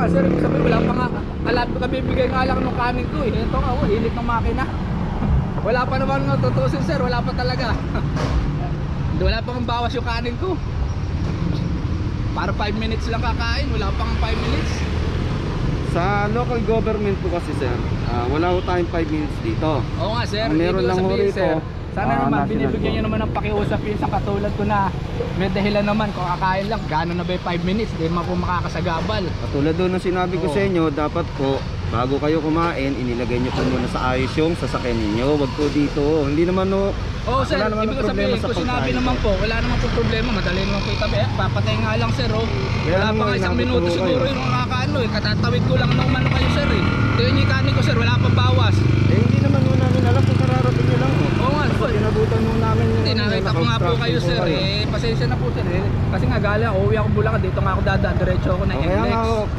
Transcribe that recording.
nga sir, ibig sabihin wala pa nga, alam ko kabibigay nga lang ng kanin ko eh. Ito nga, init ng makina. Wala pa naman nga, tutusin sir, wala pa talaga. Wala pa kang bawas yung kanin ko. Para 5 minutes lang kakain, wala pang 5 minutes. Sa local government po kasi sir, wala ho tayong 5 minutes dito. Oo nga sir, Meron lang ho rito. Sana naman national binibigyan nyo naman ng pakiusap yun sa katulad ko na may dahilan naman kung kakain lang. Gano'n na ba yung 5 minutes? Di naman po makakasagabal. Katulad doon ng sinabi ko sa inyo, dapat po bago kayo kumain, inilagay nyo po muna sa ayos yung sasakyan ninyo. Wag po dito. Hindi naman no. Oo sir, ibig ko sabihin, kung sinabi naman po, wala naman po problema, madali naman po itabi. Papatay nga lang sir, oh. Wala pa nga isang minuto siguro yung nakakaano eh. Katatawid ko lang naman kayo sir eh. Tingnan nyo yung kanin ko sir, wala pa bawas. Eh hindi naman ho namin alam kung kararating nyo lang. Oo nga sir. Pinabutan ho namin yung Hindi, nakita ko nga po kayo sir eh. Pasensya na po sir eh. Kasi nga galing, uuwi ako Bulacan, dito nga ako dadaan, diretso ako na Kaya nga NLEX. ho,